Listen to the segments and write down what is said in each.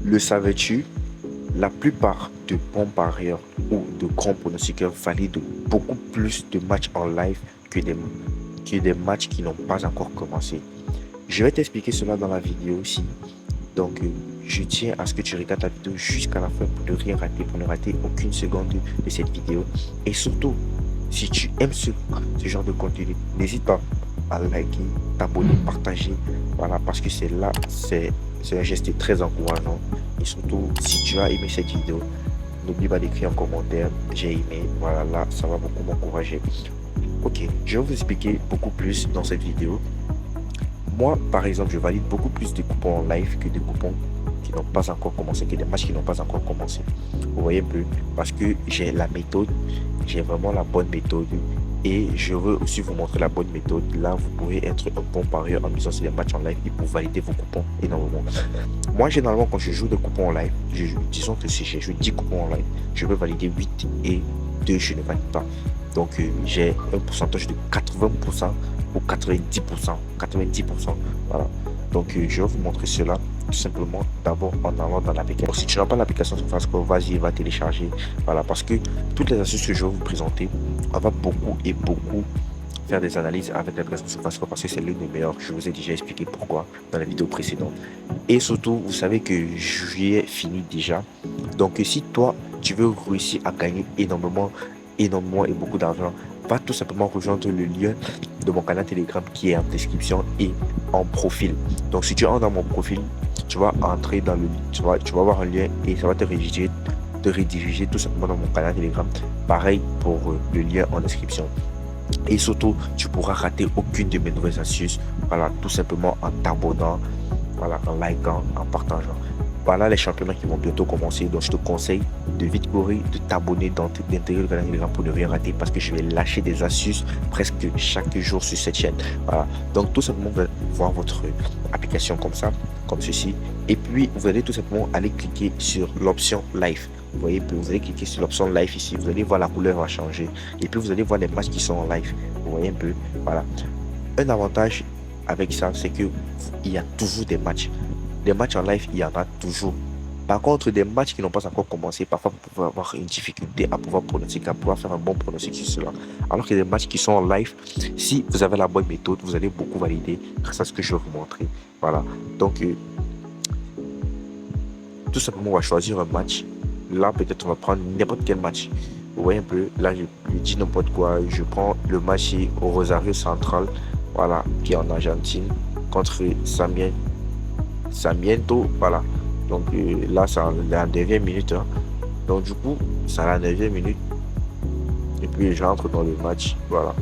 Le savais-tu? La plupart de bons parieurs ou de grands pronostiqueurs valident beaucoup plus de matchs en live que des matchs qui n'ont pas encore commencé. Je vais t'expliquer cela dans la vidéo aussi. Donc, je tiens à ce que tu regardes la vidéo jusqu'à la fin pour ne rien rater, pour ne rater aucune seconde de cette vidéo. Et surtout, si tu aimes ce genre de contenu, n'hésite pas à liker, t'abonner, partager. Voilà, parce que c'est un geste très encourageant. Et surtout, si tu as aimé cette vidéo, n'oublie pas d'écrire en commentaire, j'ai aimé. Voilà, là, ça va beaucoup m'encourager. Ok, je vais vous expliquer beaucoup plus dans cette vidéo. Moi, par exemple, je valide beaucoup plus de coupons en live que des coupons qui n'ont pas encore commencé, que des matchs qui n'ont pas encore commencé. Vous voyez un peu, parce que j'ai la méthode, j'ai vraiment la bonne méthode et je veux aussi vous montrer la bonne méthode. Là, vous pouvez être un bon parieur en misant sur des matchs en live et pour valider vos coupons énormément. Moi, généralement, quand je joue des coupons en live, disons que si je joue 10 coupons en live, je peux valider 8 et 2, je ne valide pas. Donc, j'ai un pourcentage de 80% ou 90%. 90%. Voilà. Donc, je vais vous montrer cela tout simplement d'abord en allant dans l'application. Si tu n'as pas l'application SofaScore, vas-y, va télécharger. Voilà, parce que toutes les astuces que je vais vous présenter, on va beaucoup faire des analyses avec l'application SofaScore parce que c'est l'une des meilleures. Je vous ai déjà expliqué pourquoi dans la vidéo précédente. Et surtout, vous savez que juillet finit déjà. Donc, si toi, tu veux réussir à gagner énormément et beaucoup d'argent, va tout simplement rejoindre le lien de mon canal Telegram qui est en description et en profil. Donc si tu entres dans mon profil, tu vas entrer dans le, tu vas avoir un lien et ça va te rediriger tout simplement dans mon canal Telegram. Pareil pour le lien en description. Et surtout, tu pourras rater aucune de mes nouvelles astuces. Voilà, tout simplement en t'abonnant, voilà, en likant, en partageant. Voilà les championnats qui vont bientôt commencer. Donc, je te conseille de vite courir, de t'abonner, d'intégrer le canal Telegram pour ne rien rater parce que je vais lâcher des astuces presque chaque jour sur cette chaîne. Voilà. Donc, tout simplement, vous allez voir votre application comme ça, comme ceci. Et puis, vous allez tout simplement aller cliquer sur l'option live. Vous voyez, vous allez cliquer sur l'option live ici. Vous allez voir la couleur va changer. Et puis, vous allez voir les matchs qui sont en live. Vous voyez un peu. Voilà. Un avantage avec ça, c'est qu'il y a toujours des matchs. Des matchs en live, il y en a toujours. Par contre, des matchs qui n'ont pas encore commencé, parfois vous pouvez avoir une difficulté à pouvoir pronostiquer, à pouvoir faire un bon pronostic sur cela. Alors que des matchs qui sont en live, si vous avez la bonne méthode, vous allez beaucoup valider grâce à ce que je vais vous montrer. Voilà. Donc, tout simplement, on va choisir un match. Là, peut-être on va prendre n'importe quel match. Vous voyez un peu, là, je dis n'importe quoi. Je prends le match au Rosario Central, voilà, qui est en Argentine, contre Sarmiento, voilà. Donc là, c'est la 9e minute. Hein. Donc du coup, c'est à la 9e minute. Et puis j'entre dans le match. Voilà.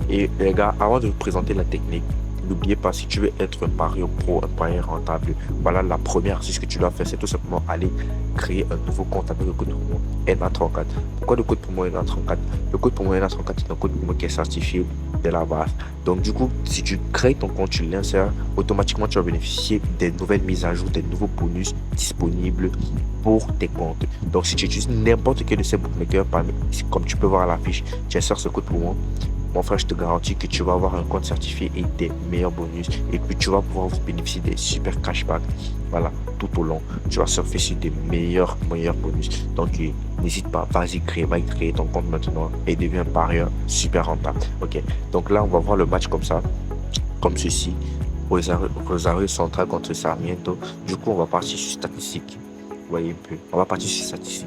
Et les gars, avant de vous présenter la technique, n'oubliez pas, si tu veux être un parieur pro, un parieur rentable, voilà, la première, c'est ce que tu dois faire, c'est tout simplement aller créer un nouveau compte avec le code promo NA34. Pourquoi le code promo NA34? Le code promo NA34 est un code promo qui est certifié de la base. Donc du coup, si tu crées ton compte, tu l'insères, automatiquement tu vas bénéficier des nouvelles mises à jour, des nouveaux bonus disponibles pour tes comptes. Donc si tu utilises n'importe quel de ces bookmakers, comme tu peux voir à l'affiche, tu insères ce code promo. Mon frère, je te garantis que tu vas avoir un compte certifié et des meilleurs bonus. Et puis, tu vas pouvoir bénéficier des super cashbacks. Voilà, tout au long. Tu vas surfer sur des meilleurs bonus. Donc, n'hésite pas, vas-y, va créer ton compte maintenant et deviens un parieur super rentable. Ok, donc là, on va voir le match comme ça, comme ceci. Rosario Central contre Sarmiento. Du coup, on va partir sur statistiques. Vous voyez un peu, on va partir sur statistiques.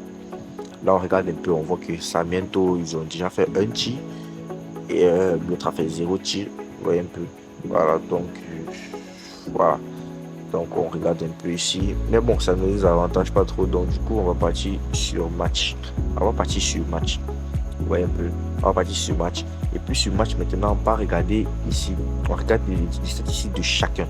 Là, on regarde un peu, on voit que Sarmiento, ils ont déjà fait un tir. Et l'autre a fait 0 tir, vous voyez un peu. Voilà, donc voilà. Donc on regarde un peu ici. Mais bon, ça ne nous avantage pas trop. Donc du coup, on va partir sur match. On va partir sur match. Vous voyez un peu. On va partir sur match. Et puis sur match, maintenant, on va regarder ici. On regarde les statistiques de chacun.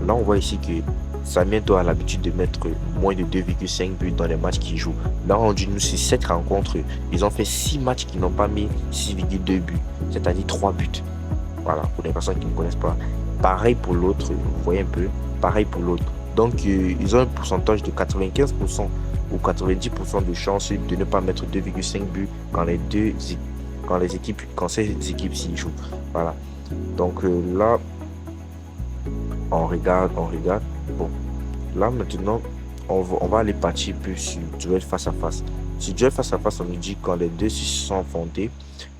Là, on voit ici que Sarmiento a l'habitude de mettre moins de 2,5 buts dans les matchs qu'ils jouent. Là, on dit nous, c'est 7 rencontres. Ils ont fait 6 matchs qui n'ont pas mis 6,2 buts, c'est-à-dire 3 buts. Voilà, pour les personnes qui ne connaissent pas. Pareil pour l'autre, vous voyez un peu, pareil pour l'autre. Donc, ils ont un pourcentage de 95% ou 90% de chance de ne pas mettre 2,5 buts quand ces équipes s'y jouent. Voilà. Donc là, on regarde. Bon, là maintenant, on va aller partir plus sur duel face à face. Sur duel face à face, on nous dit quand les deux se sont affrontés.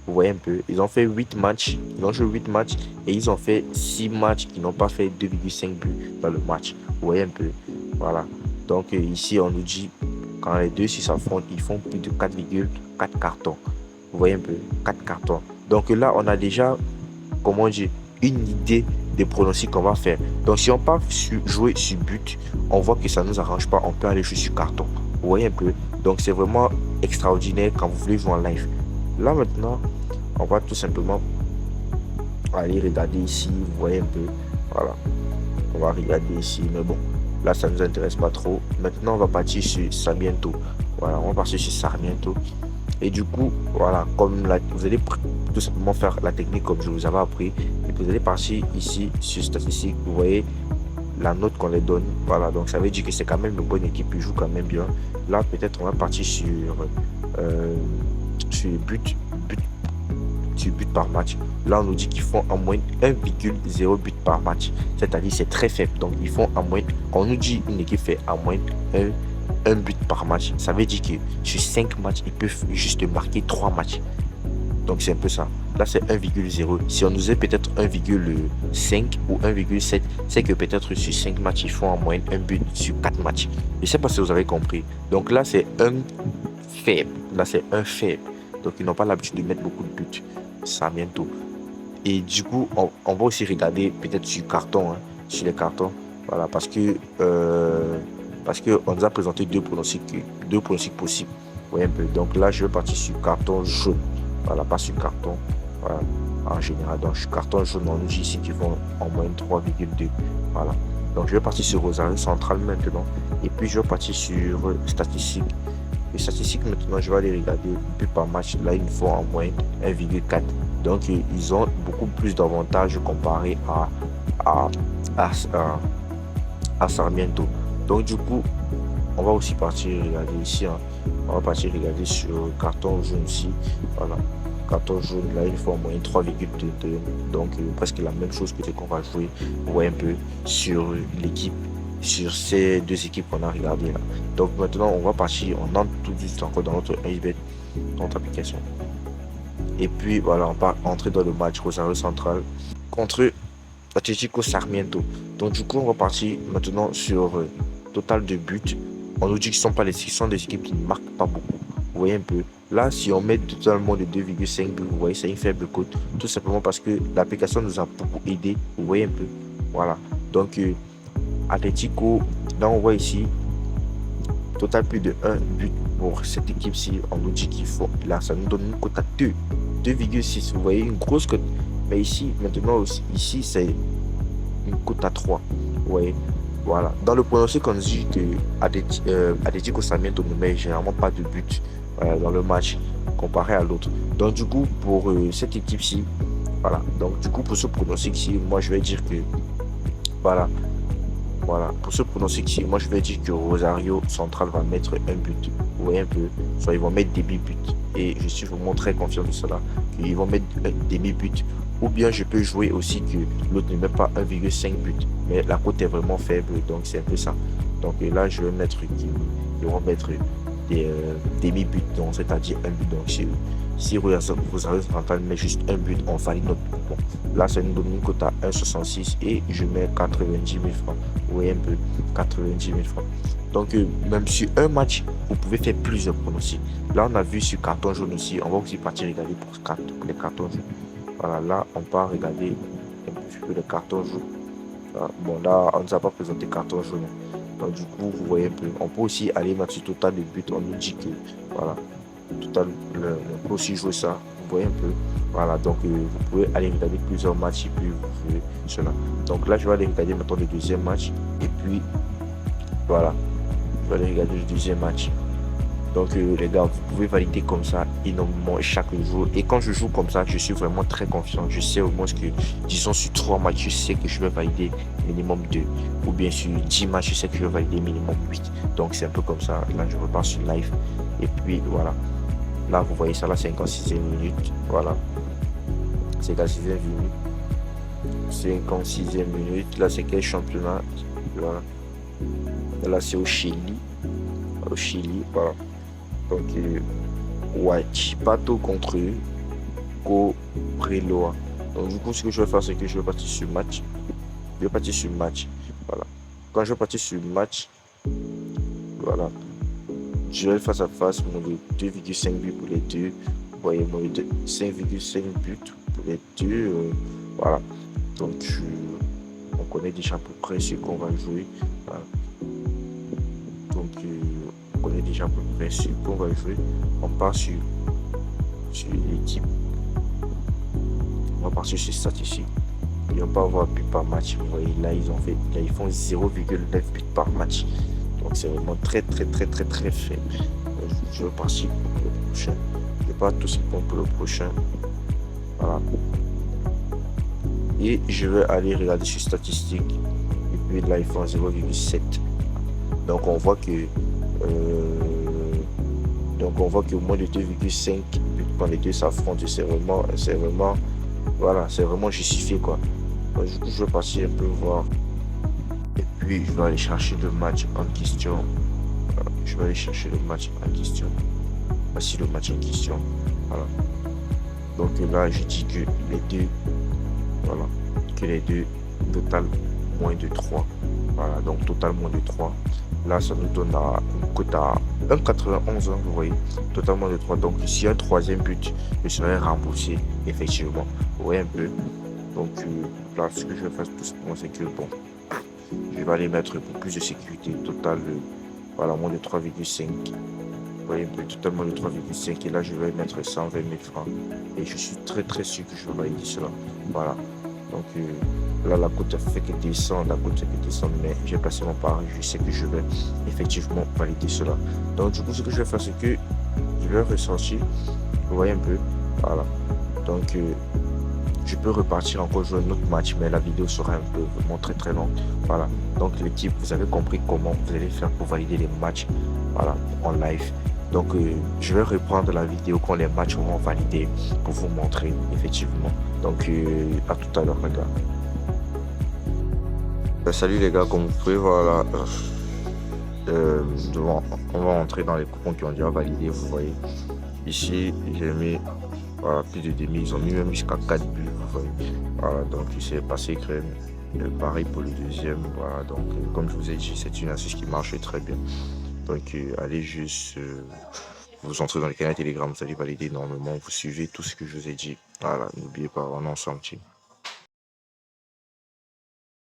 Vous voyez un peu, ils ont fait 8 matchs, ils ont joué 8 matchs et ils ont fait 6 matchs qui n'ont pas fait 2,5 buts dans le match. Vous voyez un peu, voilà. Donc ici, on nous dit quand les deux s'affrontent, ils font plus de 4,4 cartons. Vous voyez un peu, 4 cartons. Donc là, on a déjà, comment dire, une idée des pronostics qu'on va faire. Donc si on part jouer sur but, on voit que ça ne nous arrange pas, on peut aller jouer sur carton. Vous voyez un peu, donc c'est vraiment extraordinaire quand vous voulez jouer en live. Là maintenant, on va tout simplement aller regarder ici, vous voyez un peu, voilà, on va regarder ici, mais bon, là ça ne nous intéresse pas trop. Maintenant on va partir sur Sarmiento, voilà, on va partir sur Sarmiento. Et du coup, voilà, comme vous allez tout simplement faire la technique comme je vous avais appris. Et vous allez partir ici sur statistiques. Vous voyez la note qu'on les donne. Voilà, donc ça veut dire que c'est quand même une bonne équipe. Ils jouent quand même bien. Là, peut-être on va partir sur but par match. Là, on nous dit qu'ils font en moyenne 1,0 but par match. C'est-à-dire c'est très faible. Donc ils font en moyenne. Quand on nous dit une équipe fait en moyenne un but par match, ça veut dire que sur 5 matchs, ils peuvent juste marquer 3 matchs. Donc c'est un peu ça. Là c'est 1,0. Si on nous est peut-être 1,5 ou 1,7, c'est que peut-être sur 5 matchs, ils font en moyenne un but sur 4 matchs. Je ne sais pas si vous avez compris. Donc là c'est un faible. Là c'est un faible. Donc ils n'ont pas l'habitude de mettre beaucoup de buts. Ça bientôt. Et du coup, on va aussi regarder peut-être sur carton, hein, sur les cartons. Voilà, parce que on nous a présenté deux pronostics possibles. Vous voyez un peu. Donc là, je vais partir sur carton jaune. Voilà, pas sur carton. Voilà, en général. Donc sur carton jaune, on nous dit ici qu'ils vont en moyenne 3,2. Voilà. Donc je vais partir sur Rosario Central maintenant. Et puis je vais partir sur statistiques. Les statistiques maintenant, je vais aller regarder but par match. Là, ils font en moyenne 1,4. Donc ils ont beaucoup plus d'avantages comparé à Sarmiento. Donc du coup, on va aussi partir regarder ici. Hein. On va partir regarder sur carton jaune ici. Voilà. Carton jaune, là, il faut en moyenne 3,22. Donc presque la même chose que ce qu'on va jouer. Vous voyez un peu sur l'équipe, sur ces deux équipes qu'on a regardées là. Donc maintenant, on va partir, on entre tout de suite encore dans notre HBet, dans notre application. Et puis voilà, on va entrer dans le match Rosario Central contre Atlético Sarmiento. Donc du coup, on va partir maintenant sur total de buts. On nous dit que ce sont des équipes qui ne marquent pas beaucoup. Vous voyez un peu. Là, si on met totalement de 2,5 buts, vous voyez, c'est une faible cote. Tout simplement parce que l'application nous a beaucoup aidé. Vous voyez un peu. Voilà. Donc, Atlético, là, on voit ici, total plus de 1 but pour cette équipe-ci. On nous dit qu'il faut. Là, ça nous donne une cote à 2,6. Vous voyez, une grosse cote. Mais ici, maintenant, aussi, ici, c'est une cote à 3. Vous voyez. Voilà. Dans le pronostic, on dit que Atlético Sarmiento ne met généralement pas de but dans le match comparé à l'autre. Donc du coup, pour cette équipe-ci, voilà. Donc du coup, pour ce pronostic-ci, moi je vais dire que voilà. Pour ce pronostic-ci, moi je vais dire que Rosario Central va mettre un but. Vous voyez un peu. Soit ils vont mettre des buts. Et je suis vraiment très confiant de cela. Qu'ils vont mettre des buts. Ou bien je peux jouer aussi que l'autre ne met pas 1,5 but. Mais la cote est vraiment faible, donc c'est un peu ça. Donc là, je vais mettre ils vont mettre des demi-buts, c'est-à-dire un but. Donc si Rosario Central met juste un but, on valide notre coupon. Là, ça nous donne une cote à 1,66 et je mets 90 000 francs. Vous voyez un peu, 90 000 francs. Donc même sur un match, vous pouvez faire plusieurs pronostics. Là, on a vu sur carton jaune aussi. On va aussi partir regarder pour les cartons jaunes. Voilà, là, on part regarder un petit peu les cartons jaunes. Bon, là, on ne nous a pas présenté carton jaune. Donc, du coup, vous voyez un peu. On peut aussi aller mettre sur total de buts. On nous dit que, voilà, total, on peut aussi jouer ça. Vous voyez un peu. Voilà, donc, vous pouvez aller regarder plusieurs matchs et puis vous verrez cela. Donc, là, je vais aller regarder maintenant le deuxième match. Et puis, voilà, je vais aller regarder le deuxième match. Donc les gars, vous pouvez valider comme ça énormément chaque jour. Et quand je joue comme ça, je suis vraiment très confiant. Je sais au moins que, disons sur 3 matchs, je sais que je vais valider minimum 2. Ou bien sur 10 matchs, je sais que je vais valider minimum 8. Donc c'est un peu comme ça. Là, je repars sur live. Et puis voilà. Là, vous voyez ça, là, 56e minute. Voilà. 56e minute. 56e minute. Là, c'est quel championnat? Voilà. Là, c'est au Chili. Au Chili, voilà. Donc, Huachipato contre Cobreloa. Donc, du coup, ce que je vais faire, c'est que je vais partir sur match. Je vais partir sur match. Voilà. Quand je vais partir sur match, voilà. Je vais face à face, mon 2,5 buts pour les deux. Vous voyez, mon 5,5 buts pour les deux. Voilà. Donc, on connaît déjà à peu près ce qu'on va jouer. Voilà. Donc, on connaît déjà à peu près ce qu'on va jouer. On part sur l'équipe. On va partir sur statistiques. Ils vont pas avoir but par match. Vous voyez, là, ils font 0,9 buts par match. Donc, c'est vraiment très, très, très, très, très faible. Je vais partir pour le prochain. Je vais pas tous bons pour le prochain. Voilà. Et je vais aller regarder sur statistiques. Et puis là, ils font 0,7. Donc, on voit que au moins de 2,5 buts quand les deux s'affrontent. C'est vraiment, voilà, c'est vraiment justifié, quoi. Donc, du coup, je vais passer un peu voir. Et puis, je vais aller chercher le match en question. Je vais aller chercher le match en question. Voici le match en question. Voilà. Donc là, je dis que les deux, voilà, que les deux, total moins de 3. Voilà, donc total moins de 3. Là, ça nous donne une cote à 1,91, hein, vous voyez, totalement de 3. Donc ici, un troisième but, je serai remboursé, effectivement. Vous voyez un peu. Donc là, ce que je vais faire tout simplement, c'est que bon, je vais aller mettre pour plus de sécurité. Total, voilà, moins de 3,5. Vous voyez, totalement de 3,5. Et là, je vais mettre 120 000 francs. Et je suis très très sûr que je vais valider cela. Voilà. Donc là, la cote fait que descend, mais j'ai passé mon pari. Je sais que je vais effectivement valider cela. Donc du coup, ce que je vais faire, c'est que je vais ressortir. Vous voyez un peu. Voilà. Donc je peux repartir encore jouer un autre match, mais la vidéo sera un peu vraiment très très longue. Voilà. Donc l'équipe, vous avez compris comment vous allez faire pour valider les matchs, voilà, en live. Donc je vais reprendre la vidéo quand les matchs seront validés pour vous montrer effectivement. Donc à tout à l'heure, les gars. Salut les gars, comme vous pouvez voir là, on va entrer dans les coupons qui ont déjà validé, vous voyez. Ici, j'ai mis, voilà, plus de demi, ils ont mis même jusqu'à 4 buts, vous voyez. Voilà, donc c'est passé crème. Pareil pour le deuxième, voilà. Donc comme je vous ai dit, c'est une astuce qui marche très bien. Donc allez juste vous entrez dans le canal Telegram, vous allez valider énormément, vous suivez tout ce que je vous ai dit. Voilà, n'oubliez pas, on est ensemble.